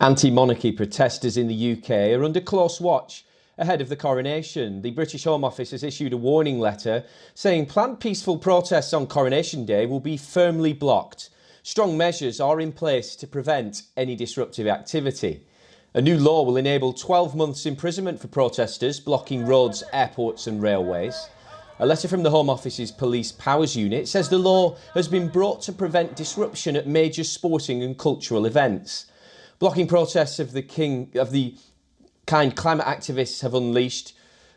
Anti-monarchy protesters in the UK are under close watch ahead of the coronation. The British Home Office has issued a warning letter saying planned peaceful protests on Coronation Day will be firmly blocked. Strong measures are in place to prevent any disruptive activity. A new law will enable 12 months imprisonment for protesters blocking roads, airports and railways. A letter from the Home Office's Police Powers Unit says the law has been brought to prevent disruption at major sporting and cultural events. Blocking protests of the kind climate activists have unleashed.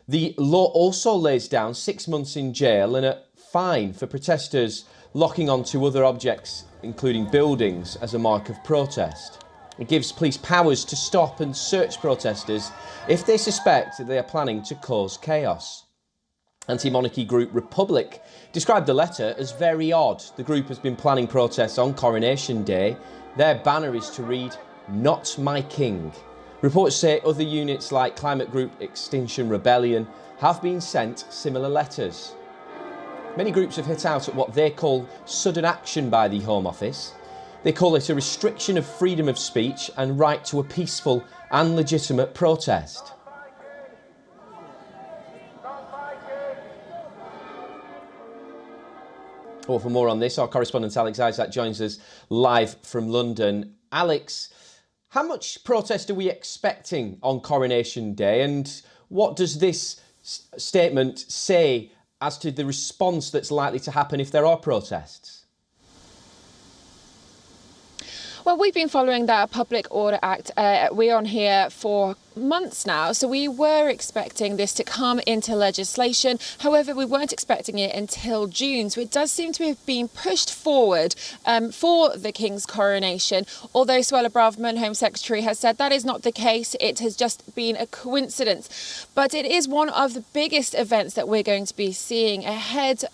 The law also lays down 6 months in jail and a fine for protesters locking onto other objects, including buildings, as a mark of protest. It gives police powers to stop and search protesters if they suspect that they are planning to cause chaos. Anti-monarchy group Republic described the letter as very odd. The group has been planning protests on Coronation Day. Their banner is to read, "Not My King." Reports say other units like climate group Extinction Rebellion have been sent similar letters. Many groups have hit out at what they call sudden action by the Home Office. They call it a restriction of freedom of speech and right to a peaceful and legitimate protest. Well, for more on this, our correspondent Alex Isaac joins us live from London. Alex, how much protest are we expecting on Coronation Day, and what does this statement say as to the response that's likely to happen if there are protests? Well, we've been following that Public Order Act at WION here for months now, so we were expecting this to come into legislation. However, we weren't expecting it until June, so it does seem to have been pushed forward for the King's coronation, although Suella Braverman, Home Secretary, has said that is not the case. It has just been a coincidence. But it is one of the biggest events that we're going to be seeing ahead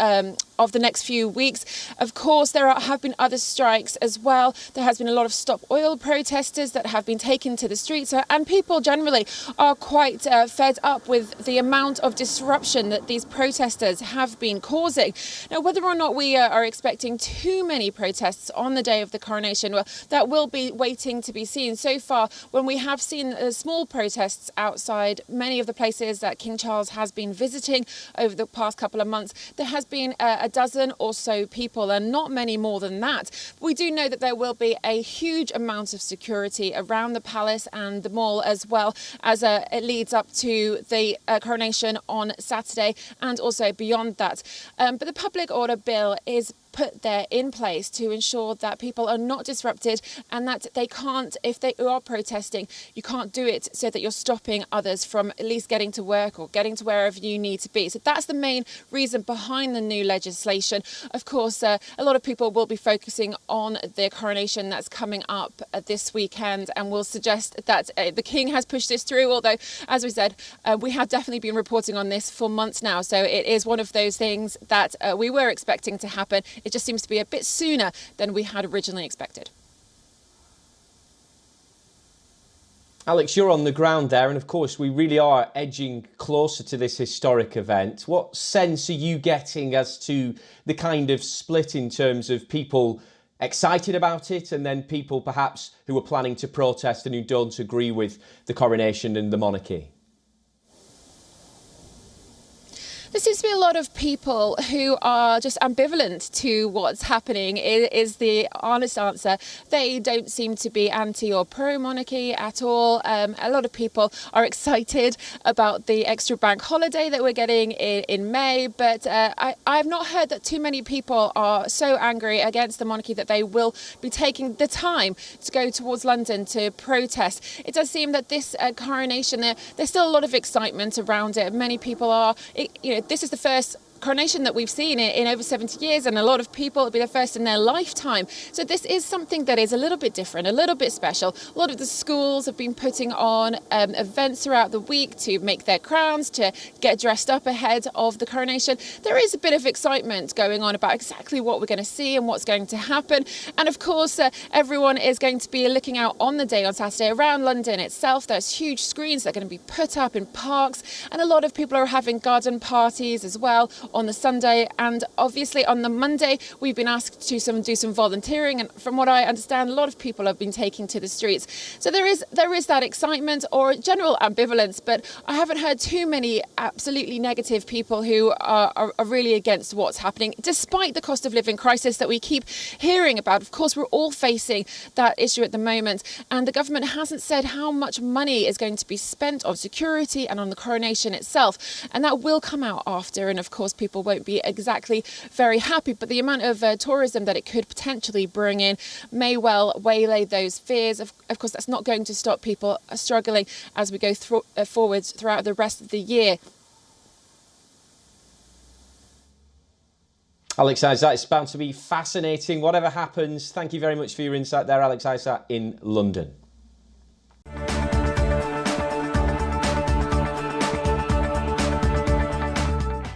of the next few weeks. Of course, there have been other strikes as well. There has been a lot of Stop Oil protesters that have been taken to the streets, and people generally are quite fed up with the amount of disruption that these protesters have been causing. Now, whether or not we are expecting too many protests on the day of the coronation, well, that will be waiting to be seen. So far, when we have seen small protests outside many of the places that King Charles has been visiting over the past couple of months, there has been a dozen or so people, and not many more than that. We do know that there will be a huge amount of security around the palace and the mall, as well as it leads up to the coronation on Saturday and also beyond that. But the Public Order Bill is put there in place to ensure that people are not disrupted, and that they can't, if they are protesting, you can't do it so that you're stopping others from at least getting to work or getting to wherever you need to be. So that's the main reason behind the new legislation. Of course, a lot of people will be focusing on the coronation that's coming up this weekend, and will suggest that the King has pushed this through, although, as we said, we have definitely been reporting on this for months now. So it is one of those things that we were expecting to happen. It just seems to be a bit sooner than we had originally expected. Alex, you're on the ground there, and of course we really are edging closer to this historic event. What sense are you getting as to the kind of split in terms of people excited about it and then people perhaps who are planning to protest and who don't agree with the coronation and the monarchy? There seems to be a lot of people who are just ambivalent to what's happening, is the honest answer. They don't seem to be anti or pro-monarchy at all. A lot of people are excited about the extra bank holiday that we're getting in May, but I have not heard that too many people are so angry against the monarchy that they will be taking the time to go towards London to protest. It does seem that this coronation, there's still a lot of excitement around it. Many people are, this is the first coronation that we've seen in over 70 years, and a lot of people it'll be the first in their lifetime. So this is something that is a little bit different, a little bit special. A lot of the schools have been putting on events throughout the week to make their crowns, to get dressed up ahead of the coronation. There is a bit of excitement going on about exactly what we're going to see and what's going to happen. And of course, everyone is going to be looking out on the day on Saturday around London itself. There's huge screens that are going to be put up in parks, and a lot of people are having garden parties as well, on the Sunday, and obviously on the Monday we've been asked to do some volunteering, and from what I understand, a lot of people have been taking to the streets. So there is that excitement or general ambivalence, but I haven't heard too many absolutely negative people who are really against what's happening, despite the cost of living crisis that we keep hearing about. Of course, we're all facing that issue at the moment, and the government hasn't said how much money is going to be spent on security and on the coronation itself, and that will come out after, and of course people won't be exactly very happy, but the amount of tourism that it could potentially bring in may well waylay those fears. Of course, that's not going to stop people struggling as we go forwards throughout the rest of the year. Alex Isaac, it's bound to be fascinating. Whatever happens, thank you very much for your insight there, Alex Isaac in London.